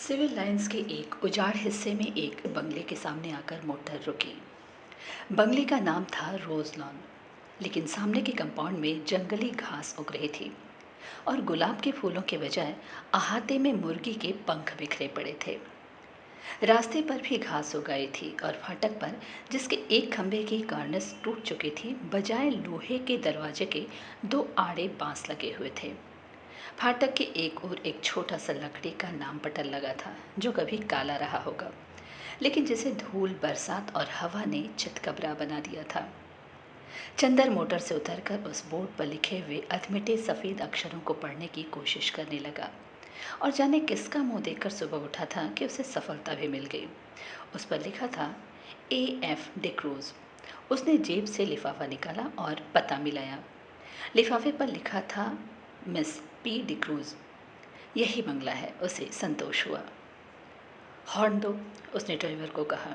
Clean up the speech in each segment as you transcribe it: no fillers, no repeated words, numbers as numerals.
Civil lines के एक उजाड़ हिस्से में एक बंगले के सामने आकर मोटर रुकी। बंगले का नाम था रोज लॉन, लेकिन सामने के कंपाउंड में जंगली घास उग रही थी और गुलाब के फूलों के बजाय अहाते में मुर्गी के पंख बिखरे पड़े थे। रास्ते पर भी घास उगाई थी और फाटक पर, जिसके एक खंभे की कार्निस टूट चुकी थी, बजाय लोहे के दरवाजे के दो आड़े बांस लगे हुए थे। फाटक के एक ओर एक छोटा सा लकड़ी का नाम पटल लगा था, जो कभी काला रहा होगा, लेकिन जिसे धूल, बरसात और हवा ने चितकबरा बना दिया था। चंदर मोटर से उतरकर उस बोर्ड पर लिखे हुए अधमिटे सफ़ेद अक्षरों को पढ़ने की कोशिश करने लगा, और जाने किसका मुंह देखकर सुबह उठा था कि उसे सफलता भी मिल गई। उस पर लिखा था AF डिक्रूज। उसने जेब से लिफाफा निकाला और पता मिलाया। लिफाफे पर लिखा था मिस P डिक्रूज। यही बंगला है, उसे संतोष हुआ। हॉर्न दो, उसने ड्राइवर को कहा।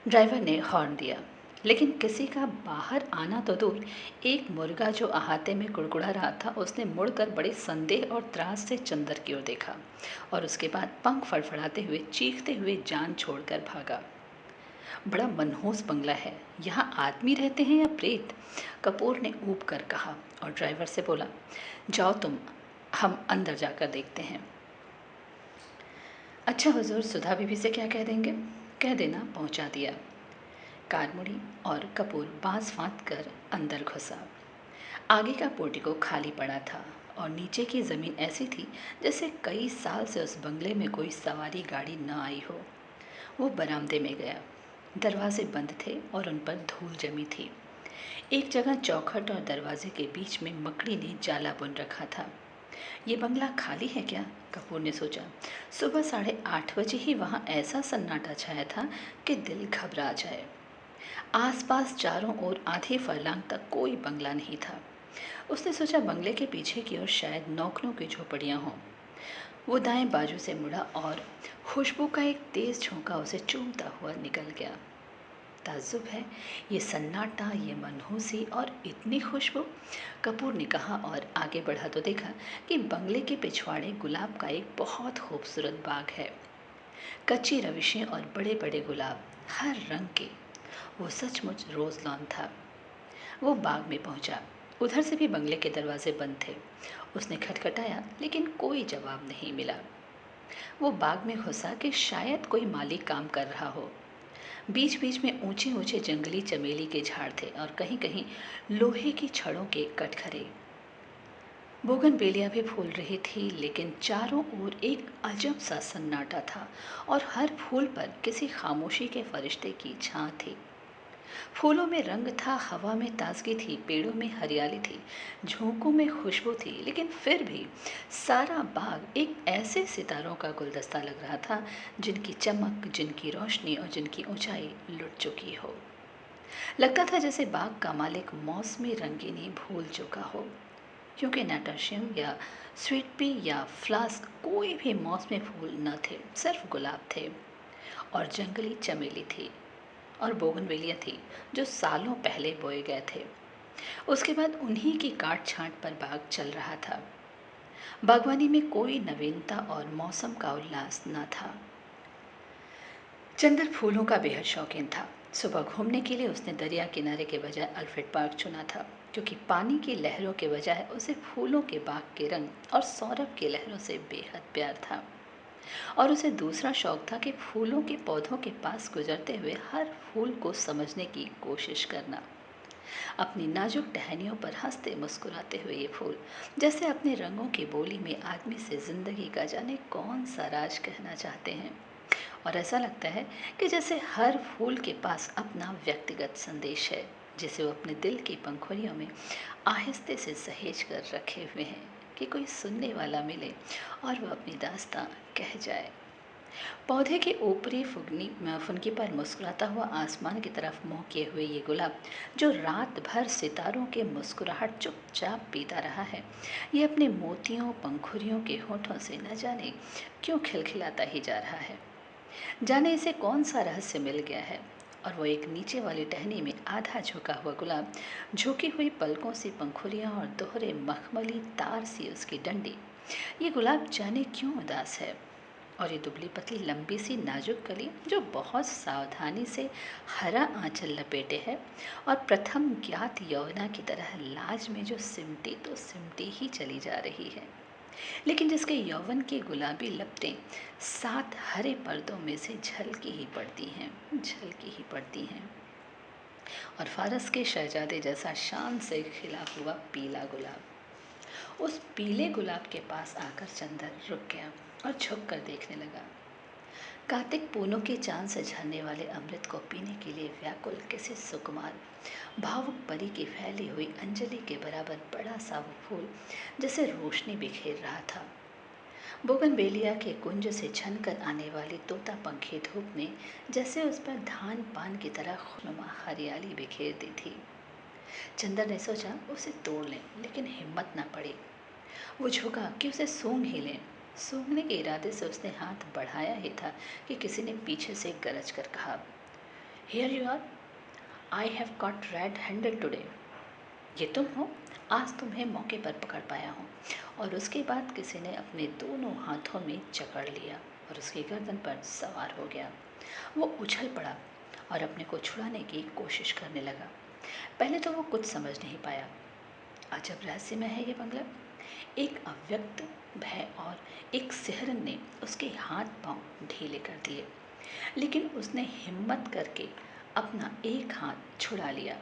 ड्राइवर ने हॉर्न दिया, लेकिन किसी का बाहर आना तो दूर, एक मुर्गा जो अहाते में कुड़कुड़ा रहा था, उसने मुड़कर बड़े संदेह और त्रास से चंदर की ओर देखा और उसके बाद पंख फड़फड़ाते हुए, चीखते हुए जान छोड़कर भागा। बड़ा मनहूस बंगला है, यहाँ आदमी रहते हैं या प्रेत? कपूर ने ऊब कर कहा और ड्राइवर से बोला, जाओ तुम, हम अंदर जाकर देखते हैं। अच्छा हुजूर, सुधा बीबी से क्या कह देंगे? कह देना पहुंचा दिया। कार मुड़ी और कपूर बांस फांद कर अंदर घुसा। आगे का पोर्टिको खाली पड़ा था और नीचे की ज़मीन ऐसी थी जैसे कई साल से उस बंगले में कोई सवारी गाड़ी न आई हो। वो बरामदे में गया। दरवाजे बंद थे और उन पर धूल जमी थी। एक जगह चौखट और दरवाजे के बीच में मकड़ी ने जाला बुन रखा था। ये बंगला खाली है क्या? कपूर ने सोचा। सुबह 8:30 बजे ही वहाँ ऐसा सन्नाटा छाया था कि दिल घबरा जाए। आसपास चारों ओर आधे फरलांग तक कोई बंगला नहीं था। उसने सोचा बंगले के पीछे की ओर शायद नौकरों की झोपड़ियाँ हों। वो दाएं बाजू से मुड़ा और खुशबू का एक तेज झोंका उसे चूमता हुआ निकल गया। ताज्जुब है, ये सन्नाटा, ये मनहूसी और इतनी खुशबू। कपूर ने कहा और आगे बढ़ा तो देखा कि बंगले के पिछवाड़े गुलाब का एक बहुत खूबसूरत बाग है। कच्ची रविशें और बड़े बड़े गुलाब, हर रंग के। वो सचमुच रोज लॉन था। वो बाग में पहुंचा। उधर से भी बंगले के दरवाजे बंद थे। उसने खटखटाया, लेकिन कोई जवाब नहीं मिला। वो बाग में घुसा कि शायद कोई माली काम कर रहा हो। बीच बीच में ऊंचे ऊंचे जंगली चमेली के झाड़ थे और कहीं कहीं लोहे की छड़ों के कटघरे। बोगनवेलिया भी फूल रही थी, लेकिन चारों ओर एक अजब सा सन्नाटा था और हर फूल पर किसी खामोशी के फरिश्ते की छां थी। फूलों में रंग था, हवा में ताजगी थी, पेड़ों में हरियाली थी, झोंकों में खुशबू थी, लेकिन फिर भी सारा बाग एक ऐसे सितारों का गुलदस्ता लग रहा था जिनकी चमक, जिनकी रोशनी और जिनकी ऊंचाई लुट चुकी हो। लगता था जैसे बाग का मालिक मौसमी रंगीनी भूल चुका हो, क्योंकि नाटाशियम या स्वीट पी या फ्लास्क कोई भी मौसमी फूल न थे, सिर्फ गुलाब थे और जंगली चमेली थी और बोगनवेलिया थी जो सालों पहले बोए गए थे। उसके बाद उन्हीं की काट छांट पर बाग चल रहा था। बागवानी में कोई नवीनता और मौसम का उल्लास न था। चंदर फूलों का बेहद शौकीन था। सुबह घूमने के लिए उसने दरिया किनारे के बजाय अल्फ्रेड पार्क चुना था, क्योंकि पानी की लहरों के बजाय उसे फूलों के बाग के रंग और सौरभ की लहरों से बेहद प्यार था। और उसे दूसरा शौक था कि फूलों के पौधों के पास गुजरते हुए हर फूल को समझने की कोशिश करना। अपनी नाजुक टहनियों पर हंसते मुस्कुराते हुए ये फूल जैसे अपने रंगों की बोली में आदमी से जिंदगी का जाने कौन सा राज कहना चाहते हैं। और ऐसा लगता है कि जैसे हर फूल के पास अपना व्यक्तिगत संदेश है, जिसे वो अपने दिल की पंखुड़ियों में आहिस्ते से सहेज कर रखे हुए हैं कि कोई सुनने वाला मिले और वह अपनी दास्तां कह जाए। पौधे के ऊपरी फुनगी पर मुस्कुराता हुआ आसमान की तरफ मुंह किए हुए ये गुलाब, जो रात भर सितारों के मुस्कुराहट चुपचाप पीता रहा है, ये अपने मोतियों पंखुड़ियों के होठों से न जाने क्यों खिलखिलाता ही जा रहा है। जाने इसे कौन सा रहस्य मिल गया है। और वो एक नीचे वाली टहनी में आधा झुका हुआ गुलाब, झुकी हुई पलकों सी पंखुड़ियाँ और दोहरे मखमली तार सी उसकी डंडी, ये गुलाब जाने क्यों उदास है। और ये दुबली पतली लंबी सी नाजुक कली जो बहुत सावधानी से हरा आंचल लपेटे है और प्रथम ज्ञात यौवना की तरह लाज में जो सिमटी तो सिमटी ही चली जा रही है, लेकिन जिसके यौवन की गुलाबी लपटें 7 हरे पर्दों में से झलकी ही पड़ती हैं, झलकी ही पड़ती हैं। और फारस के शहजादे जैसा शान से खिला हुआ पीला गुलाब। उस पीले गुलाब के पास आकर चंदर रुक गया और झुक कर देखने लगा। कार्तिक पूनों के चांद से झरने वाले अमृत को पीने के लिए व्याकुल किसी सुकुमार भावुक परी की फैली हुई अंजलि के बराबर बड़ा सा वो फूल जैसे रोशनी बिखेर रहा था। बोगनवेलिया के कुंज से छनकर आने वाली तोता पंखी धूप ने जैसे उस पर धान पान की तरह खुशनुमा हरियाली बिखेर दी थी। चंदर ने सोचा उसे तोड़ लें, लेकिन हिम्मत न पड़ी। वो झुका कि उसे सूंघ ही लें। सूंघने के इरादे से उसने हाथ बढ़ाया ही था कि किसी ने पीछे से गरज कर कहा, here you are, I have got red handle today. ये तुम हो, आज तुम्हें मौके पर पकड़ पाया हूँ। और उसके बाद किसी ने अपने दोनों हाथों में जकड़ लिया और उसकी गर्दन पर सवार हो गया। वो उछल पड़ा और अपने को छुड़ाने की कोशिश करने लगा। पहले तो वो कुछ समझ नहीं पाया। अजब रहस्यमय है ये बंगला। एक अव्यक्त भय और एक सिहरन ने उसके हाथ पांव ढीले कर दिए, लेकिन उसने हिम्मत करके अपना एक हाथ छुड़ा लिया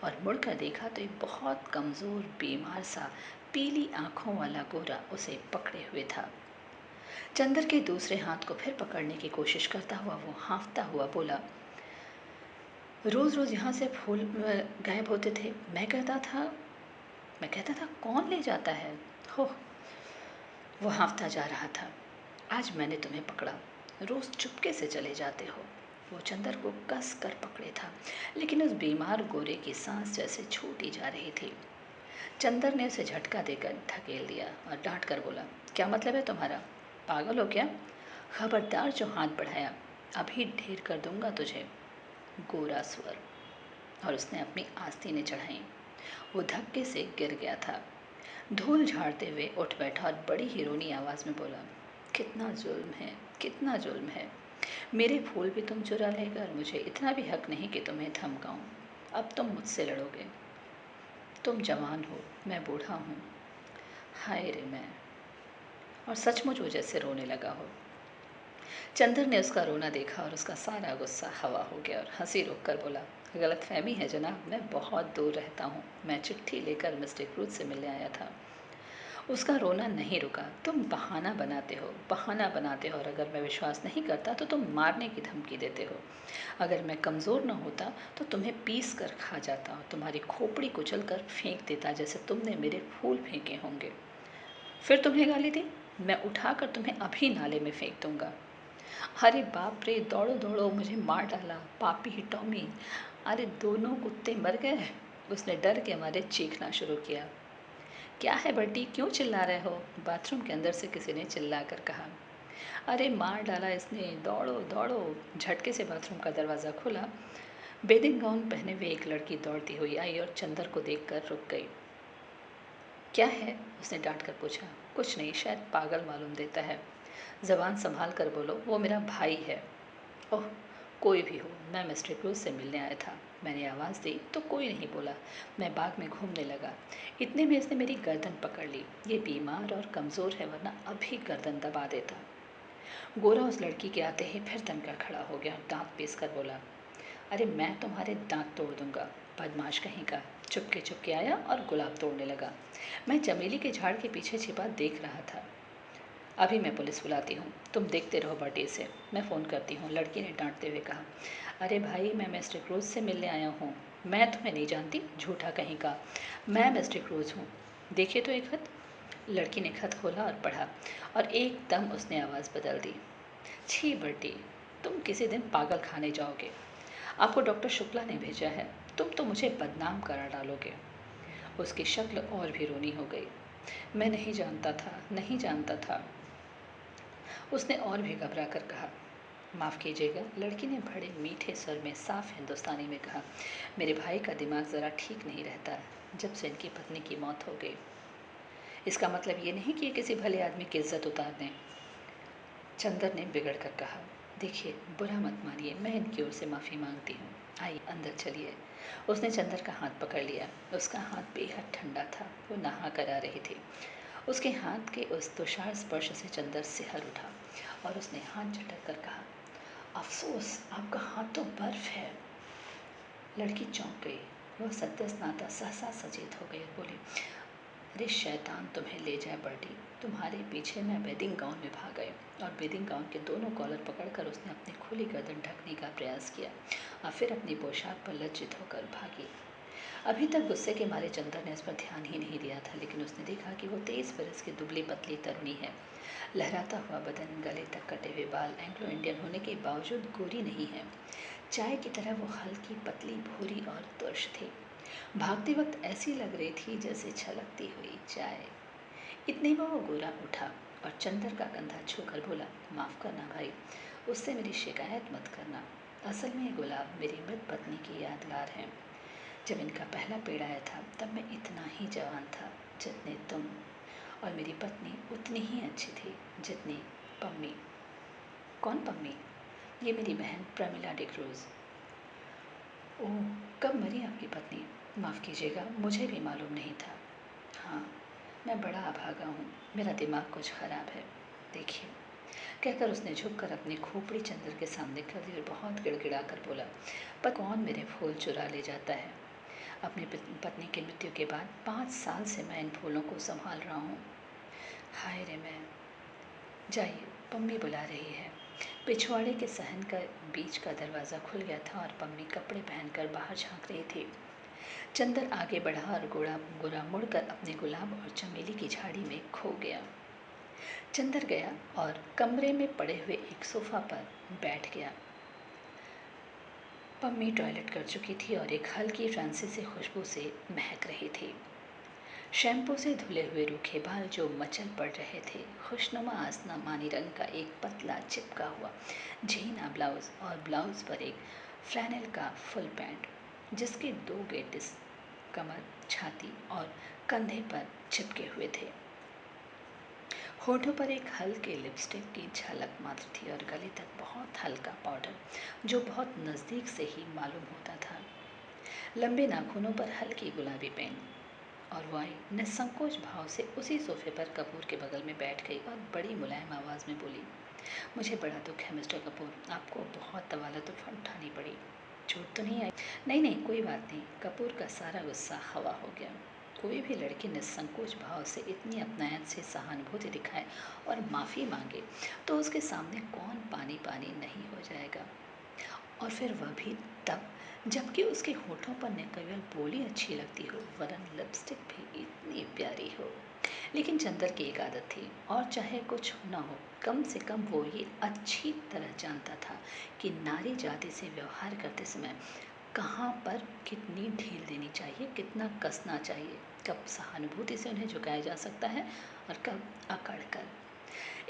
और मुड़कर देखा तो एक बहुत कमज़ोर बीमार सा पीली आंखों वाला गोरा उसे पकड़े हुए था। चंदर के दूसरे हाथ को फिर पकड़ने की कोशिश करता हुआ वो हाँफता हुआ बोला, रोज़ रोज़ यहाँ से फूल गायब होते थे। मैं कहता था कौन ले जाता है। हो, वो हाँफता जा रहा था। आज मैंने तुम्हें पकड़ा, रोज़ चुपके से चले जाते हो। वो चंदर को कस कर पकड़े था, लेकिन उस बीमार गोरे की सांस जैसे छूटी जा रही थी। चंदर ने उसे झटका देकर धकेल दिया और डांट कर बोला, क्या मतलब है तुम्हारा, पागल हो क्या? खबरदार जो हाथ बढ़ाया, अभी ढेर कर दूंगा तुझे। गोरा स्वर। और उसने अपनी आस्तीनें चढ़ाई। वो धक्के से गिर गया था। धूल झाड़ते हुए उठ बैठा और बड़ी हिरोनी आवाज़ में बोला, कितना जुल्म है, कितना जुल्म है। मेरे फूल भी तुम चुरा लेकर, मुझे इतना भी हक नहीं कि तुम्हें धमकाऊं। अब तुम मुझसे लड़ोगे। तुम जवान हो, मैं बूढ़ा हूँ। हाय रे मैं। और सचमुच वो जैसे रोने लगा हो। चंदर ने उसका रोना देखा और उसका सारा गुस्सा हवा हो गया और हंसी रोक कर बोला, गलतफहमी है जनाब, मैं बहुत दूर रहता हूँ। मैं चिट्ठी लेकर मिस्टर क्रूज से मिलने आया था। उसका रोना नहीं रुका। तुम बहाना बनाते हो, बहाना बनाते हो, और अगर मैं विश्वास नहीं करता तो तुम मारने की धमकी देते हो। अगर मैं कमज़ोर न होता तो तुम्हें पीस कर खा जाता और तुम्हारी खोपड़ी कुचल कर फेंक देता, जैसे तुमने मेरे फूल फेंके होंगे। फिर तुम्हें गाली दी, मैं उठाकर तुम्हें अभी नाले में फेंक दूंगा। अरे बाप रे, दौड़ो दौड़ो, मुझे मार डाला, पापी ही टॉमी। अरे दोनों कुत्ते मर गए। उसने डर के मारे चीखना शुरू किया। क्या है बर्टी, क्यों चिल्ला रहे हो? बाथरूम के अंदर से किसी ने चिल्ला कर कहा। अरे मार डाला इसने, दौड़ो दौड़ो। झटके से बाथरूम का दरवाज़ा खुला। बेदिंग गाउन पहने हुए एक लड़की दौड़ती हुई आई और चंदर को देखकर रुक गई। क्या है? उसने डांट कर पूछा। कुछ नहीं, शायद पागल मालूम देता है। ज़बान संभाल कर बोलो, वो मेरा भाई है। ओह, कोई भी हो, मैं मिस्टर क्रूज से मिलने आया था। मैंने आवाज़ दी तो कोई नहीं बोला। मैं बाग में घूमने लगा। इतने में इसने मेरी गर्दन पकड़ ली। ये बीमार और कमज़ोर है, वरना अभी गर्दन दबा देता। गोरा उस लड़की के आते ही फिर तनकर खड़ा हो गया, दांत पीस कर बोला, अरे मैं तुम्हारे दांत तोड़ दूंगा, बदमाश कहीं का। चुपके चुपके आया और गुलाब तोड़ने लगा। मैं चमेली के झाड़ के पीछे छिपा देख रहा था। अभी मैं पुलिस बुलाती हूँ, तुम देखते रहो बर्टी से, मैं फ़ोन करती हूँ, लड़की ने डांटते हुए कहा। अरे भाई, मैं मिस्टर क्रूज से मिलने आया हूँ। मैं तुम्हें नहीं जानती, झूठा कहीं का। मैं मिस्टर क्रूज हूँ। देखिए तो एक खत। लड़की ने खत खोला और पढ़ा, और एकदम उसने आवाज़ बदल दी। छी बर्टी, तुम किसी दिन पागल खाने जाओगे। आपको डॉक्टर शुक्ला ने भेजा है। तुम तो मुझे बदनाम करा डालोगे। उसकी शक्ल और भी रोनी हो गई। मैं नहीं जानता था, नहीं जानता था, उसने और भी घबरा कर कहा। माफ़ कीजिएगा, लड़की ने बड़े मीठे स्वर में साफ हिंदुस्तानी में कहा। मेरे भाई का दिमाग ज़रा ठीक नहीं रहता जब से इनकी पत्नी की मौत हो गई। इसका मतलब ये नहीं कि ये किसी भले आदमी की इज्जत उतार दें। चंदर ने बिगड़ कर कहा, देखिए बुरा मत मानिए, मैं इनकी ओर से माफ़ी मांगती हूँ। आइए अंदर चलिए। उसने चंदर का हाथ पकड़ लिया। उसका हाथ बेहद ठंडा था। वो नहा कर आ रही थी। उसके हाथ के उस तुषार स्पर्श से चंदर सिहर उठा और उसने हाथ झटक कर कहा, अफसोस आपका हाथ तो बर्फ है। लड़की चौंक गई। वह सद्य स्नाता सहसा सचेत हो गई और बोली, अरे शैतान तुम्हें ले जाए बर्डी, तुम्हारे पीछे मैं वेडिंग गाउन में भाग गई। और वेडिंग गाउन के दोनों कॉलर पकड़कर उसने अपनी खुली गर्दन ढकने का प्रयास किया और फिर अपनी पोशाक पर लज्जित होकर भागी। अभी तक गुस्से के मारे चंदर ने इस पर ध्यान ही नहीं दिया था, लेकिन उसने देखा कि वो 23 बरस की दुबली पतली तरुणी है। लहराता हुआ बदन, गले तक कटे हुए बाल, एंग्लो इंडियन होने के बावजूद गोरी नहीं है। चाय की तरह वो हल्की पतली भूरी और तुर्श थी। भागते वक्त ऐसी लग रही थी जैसे छलकती हुई चाय। इतने में वो गोरा उठा और चंदर का कंधा छूकर बोला, माफ़ करना भाई, उससे मेरी शिकायत मत करना। असल में ये गुलाब मेरी मृत पत्नी की यादगार है। जब इनका पहला पेड़ आया था तब मैं इतना ही जवान था जितने तुम, और मेरी पत्नी उतनी ही अच्छी थी जितनी पम्मी। कौन पम्मी? ये मेरी बहन प्रमिला डिक्रूज़। ओह, कब मरी आपकी पत्नी? माफ़ कीजिएगा, मुझे भी मालूम नहीं था। हाँ, मैं बड़ा अभागा हूँ, मेरा दिमाग कुछ ख़राब है। देखिए, कहकर उसने झुककर अपनी खोपड़ी चंदर के सामने कर दी और बहुत गिड़गिड़ा कर बोला, पर कौन मेरे फूल चुरा ले जाता है? अपनी पत्नी की मृत्यु के बाद 5 साल से मैं इन फूलों को संभाल रहा हूँ। हाय रे मैं। जाइए, पम्मी बुला रही है। पिछवाड़े के सहन का बीच का दरवाज़ा खुल गया था और पम्मी कपड़े पहनकर बाहर झांक रही थी। चंदर आगे बढ़ा और गोरा मुड़कर अपने गुलाब और चमेली की झाड़ी में खो गया। चंदर गया और कमरे में पड़े हुए एक सोफा पर बैठ गया। पम्मी टॉयलेट कर चुकी थी और एक हल्की फ्रांसीसी खुशबू से महक रही थी। शैम्पू से धुले हुए रूखे बाल जो मचल पड़ रहे थे, खुशनुमा आसमानी रंग का एक पतला चिपका हुआ झीना ब्लाउज और ब्लाउज पर एक फ्लैनेल का फुल पैंट जिसके 2 गेटिस कमर, छाती और कंधे पर चिपके हुए थे। होठों पर एक हल्के लिपस्टिक की झलक मात्र थी और गले तक बहुत हल्का पाउडर जो बहुत नज़दीक से ही मालूम होता था। लंबे नाखूनों पर हल्की गुलाबी पेन और वो आई निसंकोच भाव से उसी सोफे पर कपूर के बगल में बैठ गई और बड़ी मुलायम आवाज़ में बोली, मुझे बड़ा दुख है मिस्टर कपूर, आपको बहुत तवालत उठानी पड़ी। चोट तो नहीं आई? नहीं नहीं, कोई बात नहीं। कपूर का सारा गुस्सा हवा हो गया। कोई भी लड़की निसंकोच भाव से इतनी अपनायत से सहानुभूति दिखाए और माफ़ी मांगे तो उसके सामने कौन पानी पानी नहीं हो जाएगा। और फिर वह भी तब जबकि उसके होठों पर न केवल बोली अच्छी लगती हो वरन लिपस्टिक भी इतनी प्यारी हो। लेकिन चंदर की एक आदत थी, और चाहे कुछ ना हो कम से कम वो ये अच्छी तरह जानता था कि नारी जाति से व्यवहार करते समय कहाँ पर कितनी ढील देनी चाहिए, कितना कसना चाहिए, कब सहानुभूति से उन्हें झुकाया जा सकता है और कब अकड़ कर।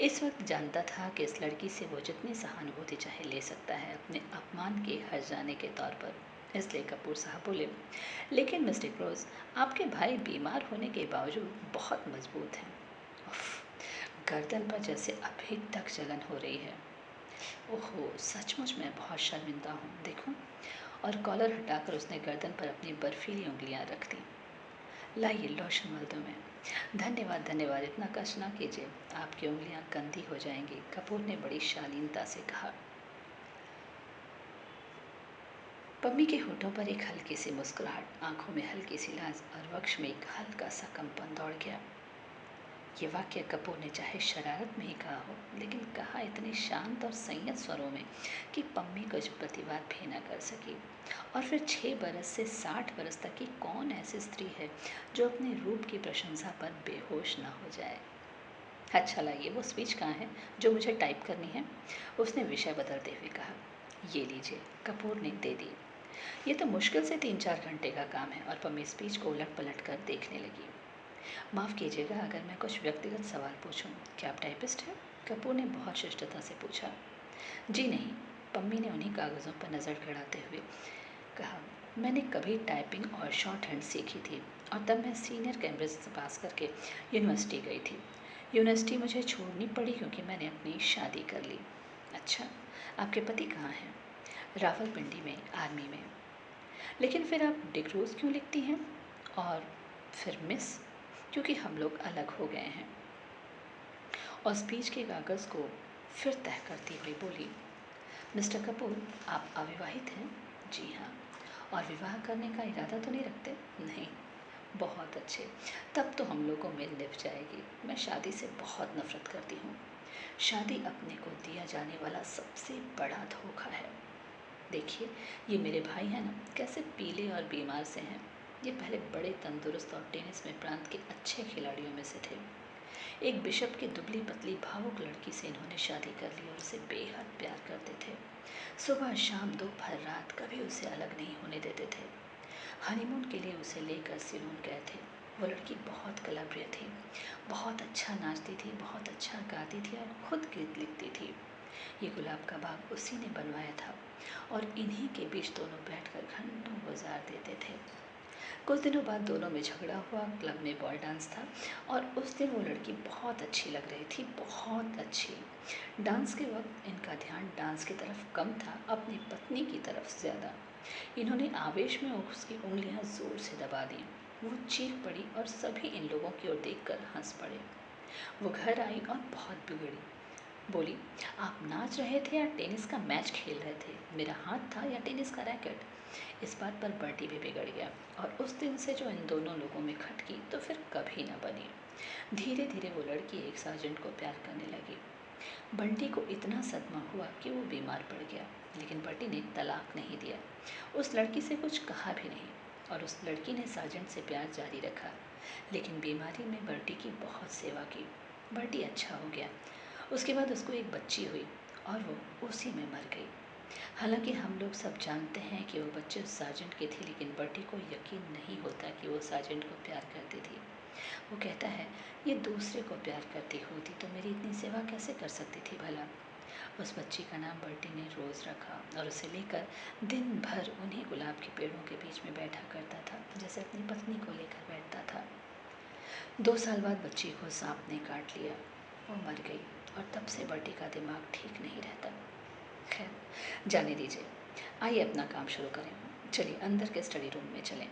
इस वक्त जानता था कि इस लड़की से वो जितनी सहानुभूति चाहे ले सकता है अपने अपमान के हर जाने के तौर पर। इसलिए कपूर साहब बोले, लेकिन मिस्टर क्रोज, आपके भाई बीमार होने के बावजूद बहुत मजबूत हैं। उफ, गर्दन पर जैसे अभी तक जलन हो रही है। ओहो, सचमुच मैं बहुत शर्मिंदा हूँ, देखूँ। और कॉलर हटाकर उसने गर्दन पर अपनी बर्फीली उंगलियाँ रख दी। लाइए लोशन मल दूँ मैं? धन्यवाद धन्यवाद, इतना कष्ट ना कीजिए, आपकी उंगलियां गंदी हो जाएंगी, कपूर ने बड़ी शालीनता से कहा। पम्मी के होठों पर एक हल्की सी मुस्कुराहट, आंखों में हल्की सी लाज और वक्ष में एक हल्का सा कंपन दौड़ गया। ये वाक्य कपूर ने चाहे शरारत में ही कहा हो, लेकिन कहा इतने शांत और संयत स्वरों में कि पम्मी कुछ प्रतिवाद भी न कर सकी। और फिर 6 बरस से 60 बरस तक की कौन ऐसी स्त्री है जो अपने रूप की प्रशंसा पर बेहोश ना हो जाए। अच्छा, लाइए वो स्पीच कहाँ है जो मुझे टाइप करनी है? उसने विषय बदलते हुए कहा। ये लीजिए, कपूर ने दे दी। ये तो मुश्किल से 3-4 घंटे का काम है। और पम्मी स्पीच को उलट पलट कर देखने लगी। माफ़ कीजिएगा अगर मैं कुछ व्यक्तिगत सवाल पूछूं, क्या आप टाइपिस्ट हैं? कपूर ने बहुत शिष्टता से पूछा। जी नहीं, पम्मी ने उन्हीं कागज़ों पर नज़र गड़ाते हुए कहा, मैंने कभी टाइपिंग और शॉर्ट हैंड सीखी थी और तब मैं सीनियर कैम्ब्रिज से पास करके यूनिवर्सिटी गई थी। यूनिवर्सिटी मुझे छोड़नी पड़ी क्योंकि मैंने अपनी शादी कर ली। अच्छा, आपके पति कहाँ हैं? रावलपिंडी में, आर्मी में। लेकिन फिर आप डिक्रोज क्यों लिखती हैं? और फिर मिस? क्योंकि हम लोग अलग हो गए हैं। और स्पीच के कागज़ को फिर तह करती हुई बोली, मिस्टर कपूर, आप अविवाहित हैं? जी हाँ। और विवाह करने का इरादा तो नहीं रखते? नहीं। बहुत अच्छे, तब तो हम लोगों में निभ जाएगी। मैं शादी से बहुत नफरत करती हूँ। शादी अपने को दिया जाने वाला सबसे बड़ा धोखा है। देखिए, ये मेरे भाई हैं ना, कैसे पीले और बीमार से हैं। ये पहले बड़े तंदुरुस्त और टेनिस में प्रांत के अच्छे खिलाड़ियों में से थे। एक बिशप की दुबली पतली भावुक लड़की से इन्होंने शादी कर ली और उसे बेहद प्यार करते थे। सुबह शाम दोपहर रात कभी उसे अलग नहीं होने देते थे। हनीमून के लिए उसे लेकर सिलोन गए थे। वो लड़की बहुत कलाप्रिय थी, बहुत अच्छा नाचती थी, बहुत अच्छा गाती थी और खुद गीत लिखती थी। ये गुलाब का बाग उसी ने बनवाया था और इन्हीं के बीच दोनों बैठकर घंटों गुजार देते थे। कुछ दिनों बाद दोनों में झगड़ा हुआ। क्लब में बॉल डांस था और उस दिन वो लड़की बहुत अच्छी लग रही थी, बहुत अच्छी। डांस के वक्त इनका ध्यान डांस की तरफ कम था, अपनी पत्नी की तरफ ज़्यादा। इन्होंने आवेश में उसकी उंगलियां जोर से दबा दी। वो चीख पड़ी और सभी इन लोगों की ओर देखकर हंस पड़े। वो घर आई और बहुत बिगड़ी। बोली, आप नाच रहे थे या टेनिस का मैच खेल रहे थे? मेरा हाथ था या टेनिस का रैकेट? इस बात पर बर्टी भी बिगड़ गया और उस दिन से जो इन दोनों लोगों में खटकी तो फिर कभी न बनी। धीरे धीरे वो लड़की एक सार्जेंट को प्यार करने लगी। बंटी को इतना सदमा हुआ कि वो बीमार पड़ गया, लेकिन बंटी ने तलाक नहीं दिया, उस लड़की से कुछ कहा भी नहीं और उस लड़की ने सार्जेंट से प्यार जारी रखा। लेकिन बीमारी में बंटी की बहुत सेवा की। बंटी अच्छा हो गया। उसके बाद उसको एक बच्ची हुई और वो उसी में मर गई। हालांकि हम लोग सब जानते हैं कि वो बच्चे उस सार्जेंट के थे, लेकिन बंटी को यकीन नहीं होता कि वो सार्जेंट को प्यार करती थी। वो कहता है, ये दूसरे को प्यार करती होती तो मेरी इतनी सेवा कैसे कर सकती थी भला। उस बच्ची का नाम बर्टी ने रोज़ रखा और उसे लेकर दिन भर उन्हीं गुलाब के पेड़ों के बीच में बैठा करता था, जैसे अपनी पत्नी को लेकर बैठता था। 2 साल बाद बच्ची को सांप ने काट लिया। वो मर गई और तब से बर्टी का दिमाग ठीक नहीं रहता। खैर, जाने दीजिए। आइए अपना काम शुरू करें। चलिए अंदर के स्टडी रूम में चलें।